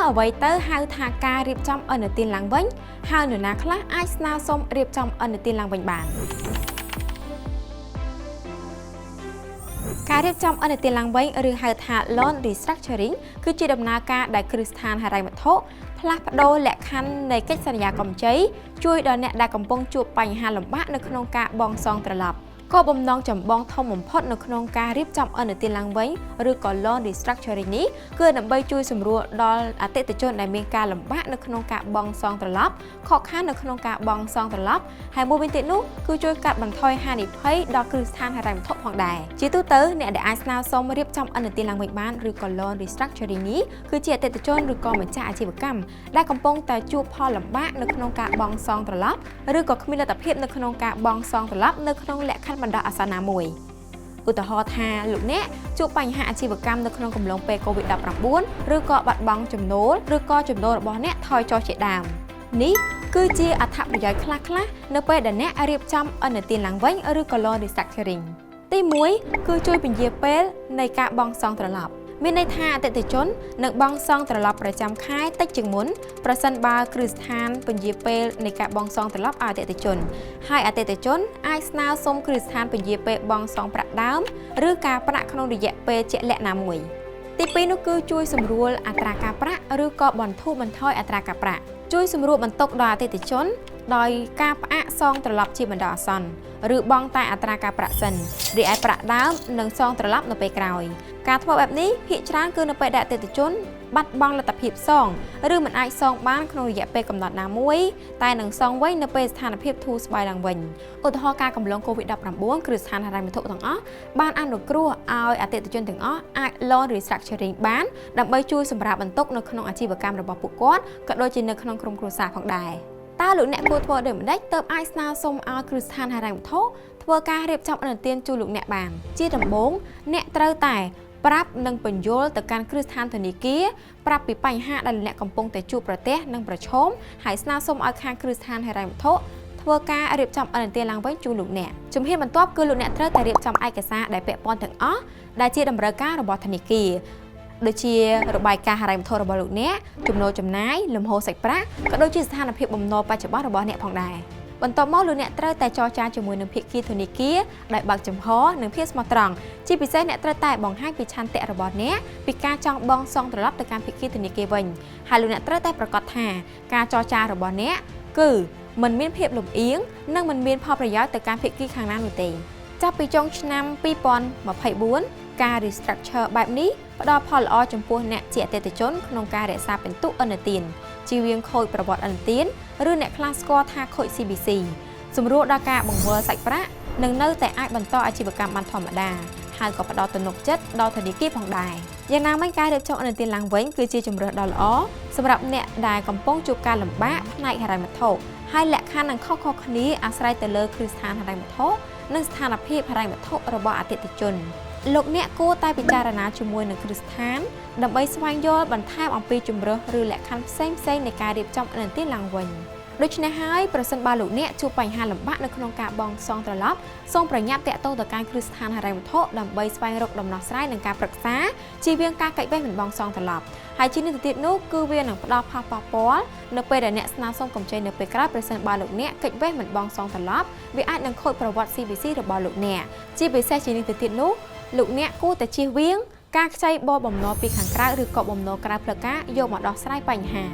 អ្វីទៅហៅថាការរៀបចំឥណទានឡើងវិញហើយនរណាខ្លះអាចស្នើសុំរៀបចំឥណទានឡើងវិញបានការរៀបចំឥណទានឡើងវិញឬហៅថា loan restructuring គឺជាដំណើរការដែលគ្រឹះស្ថានហិរញ្ញវត្ថុផ្លាស់ប្ដូរលក្ខខណ្ឌនៃកិច្ចសន្យាកម្ចីជួយដល់អ្នកដែលកំពុងជួបបញ្ហាលំបាកនៅក្នុងការបង់សងត្រឡប់គោលបំណងចម្បងធំបំផុតនៅក្នុងការរៀបចំឥណទានឡើងវិញឬក៏ loan restructuring នេះគឺដើម្បីជួយសម្រួលដល់អតិថិជនដែលមានការលំបាកនៅក្នុងការបង់សងត្រឡប់ខកខាននៅក្នុងការបង់សងត្រឡប់ហើយមួយវិញទៀតនោះគឺជួយកាត់បន្ថយហានិភ័យដល់គ្រឹះស្ថានហិរញ្ញវត្ថុផងដែរជាទូទៅអ្នកដែលអាចស្នើសុំរៀបចំឥណទានឡើងវិញបានឬក៏ loan restructuring នេះគឺជាអតិថិជនឬក៏ម្ចាស់អាជីវកម្មដែលកំពុងតែជួបផលលំបាកនៅក្នុងការបង់សងត្រឡប់ឬក៏គ្មានលទ្ធភាពនៅក្នុងការបង់សងត្រឡប់នៅក្នុងលក្ខខណ្ឌបណ្ដោះអាសន្នណាមួយឧទាហរណ៍ថាលោកអ្នកជួបបញ្ហាអាជីវកម្មនៅក្នុងកំឡុងពេល COVID-19 ឬក៏បាត់បង់ចំណូលឬក៏ចំណូលរបស់អ្នកថយចុះជាដើមនេះគឺជាអត្ថប្រយោជន៍ខ្លះៗនៅពេលដែលអ្នករៀបចំឥណទានឡើងវិញឬក៏ loan restructuring ទី1គឺជួយពន្យាពេលនៃការបង់សងត្រឡប់មានន័យថាអតិថិជននឹងបង់សងត្រឡប់ប្រចាំខែតិចជាងមុនប្រសិនបើគ្រឹះស្ថានពន្យាពេលនៃការបង់សងត្រឡប់ឲ្យអតិថិជនហើយអតិថិជនអាចស្នើសុំគ្រឹះស្ថានពន្យាពេលបង់សងប្រាក់ដើមឬការប្រាក់ក្នុងរយៈពេលជាក់លាក់ណាមួយទី2នោះគឺជួយសម្រួលអត្រាការប្រាក់ឬក៏បន្ធូរបន្ថយអត្រាការប្រាក់ជួយសម្រួលបន្ទុកដល់អតិថិជនដោយការផ្អាកសងត្រឡប់ជាបណ្ដោះអាសន្នឬបង់តែអត្រាការប្រាក់សិនរីឯប្រាក់ដើមនឹងសងត្រឡប់នៅពេលក្រោយការធ្វើបែបនេះភាគច្រើនគឺនៅពេលដែលអតិថិជនបាត់បង់លទ្ធភាពសងឬមិនអាចសងបានក្នុងរយៈពេលកំណត់ណាមួយតែនឹងសងវិញនៅពេលស្ថានភាពធូរស្បើយឡើងវិញឧទាហរណ៍ការកំឡុង COVID-19 គ្រឹះស្ថានហិរញ្ញវត្ថុទាំងអស់បានអនុគ្រោះឲ្យអតិថិជនទាំងអស់អាច loan restructuring បានដើម្បីជួយសម្រាលបន្ទុកនៅក្នុងអាជីវកម្មរបស់ពួកគាត់ក៏ដូចជានៅក្នុងក្រុមគ្រួសារផងដែរតើលោកអ្នកគួរធ្វើដូចម្តេចទើបអាចស្នើសុំឲ្យគ្រឹះស្ថានហិរញ្ញវត្ថុធ្វើការរៀបចំឥណទានជូនលោកអ្នកបានជាដំបូងអ្នកត្រូវតែប្រាប់និងពន្យល់ទៅកាន់គ្រឹះស្ថានធនាគារប្រាប់ពីបញ្ហាដែលអ្នកកំពុងតែជួបប្រទះនិងប្រឈមហើយស្នើសុំឲ្យខាងគ្រឹះស្ថានហិរញ្ញវត្ថុធ្វើការរៀបចំឥណទានឡើងវិញជូនលោកអ្នកជំហានបន្ទាប់គឺលោកអ្នកត្រូវតែរៀបចំឯកសារដែលពាក់ព័ន្ធទាំងអស់ដែលជាតម្រូវការរបស់ធនាគារដូចជារបាយការណ៍ហិរញ្ញវត្ថុរបស់លោកអ្នកចំណូលចំណាយលំហូរសាច់ប្រាក់ក៏ដូចជាស្ថានភាពបំណុលបច្ចុប្បន្នរបស់អ្នកផងដែរបន្ទាប់មកលោកអ្នកត្រូវតែចរចាជាមួយនឹងភាគីធនាគារដែលបើកចំហនិងភាពស្មោះត្រង់ជាពិសេសអ្នកត្រូវតែបង្ហាញពីឆន្ទៈរបស់អ្នកពីការចង់បង់សងត្រឡប់ទៅកាន់ភាគីធនាគារវិញហើយលោកអ្នកត្រូវតែប្រាកដថាការចរចារបស់អ្នកគឺមិនមានភាពលំអៀងនិងមិនមានផលប្រយោជន៍ទៅកាន់ភាគីខាងណានោះទេចាប់ពីចុងឆ្នាំ2024ការ restructure បែបនេះផ្ដល់ផលល្អចំពោះអ្នកជាអតិថិជនក្នុងការរក្សាពិន្ទុឥណទានជៀសវាងខូចប្រវត្តិឥណទានឬអ្នកខ្លះស្គាល់ថាខូច CBC សម្រួលដល់ការបង្វិលសាច់ប្រាក់និងនៅតែអាចបន្តអាជីវកម្មបានធម្មតាហើយក៏ផ្ដល់ទំនុកចិត្តដល់ធនាគារផងដែរយ៉ាងណាមិញការរៀបចំឥណទានឡើងវិញគឺជាជម្រើសដ៏ល្អសម្រាប់អ្នកដែលកំពុងជួបការលំបាកផ្នែកហិរញ្ញវត្ថុហើយលក្ខខណ្ឌនឹងខុសៗគ្នាអាស្រ័យទៅលើគ្រឹះស្ថានហិរញ្ញវត្ថុនិងស្ថានភាពហិរញ្ញវត្ថុរបស់អតិថិជនលោកអ្នកគួរតែពិចារណាជាមួយនឹងគ្រឹះស្ថានដើម្បីស្វែងយល់បន្ថែមអំពីជម្រើសឬលក្ខខណ្ឌផ្សេងៗនៃការរៀបចំឥណទានឡើងវិញដូច្នេះហើយប្រសិនបើលោកអ្នកជួបបញ្ហាលំបាកនៅក្នុងការបង់សងត្រឡប់សូមប្រញាប់ទាក់ទងទៅកាន់គ្រឹះស្ថានហិរញ្ញវត្ថុដើម្បីស្វែងរកដំណោះស្រាយនិងការប្រឹក្សាជៀសវាងការកិច្ចវេះមិនបង់សងត្រឡប់ហើយជានេះទៅទៀតនោះគឺវានឹងផ្ដល់ផលប៉ះពាល់នៅពេលដែលអ្នកស្នើសុំកម្ចីនៅពេលក្រោយប្រសិនបើលោកអ្នកកិច្ចវេះមិនបង់សងត្រឡប់វាអាចនឹងខូចប្រវត្តិ CBC របស់លោកអ្នកជាពិសេសជានេះទៅទៀតនោះលោកអ្នកគួរតែជៀសវាងការខ្ចីបបបំណុលពីខាងក្រៅឬក៏បំណុលក្រៅផ្លូវការយកមកដោះស្រាយបញ្ហា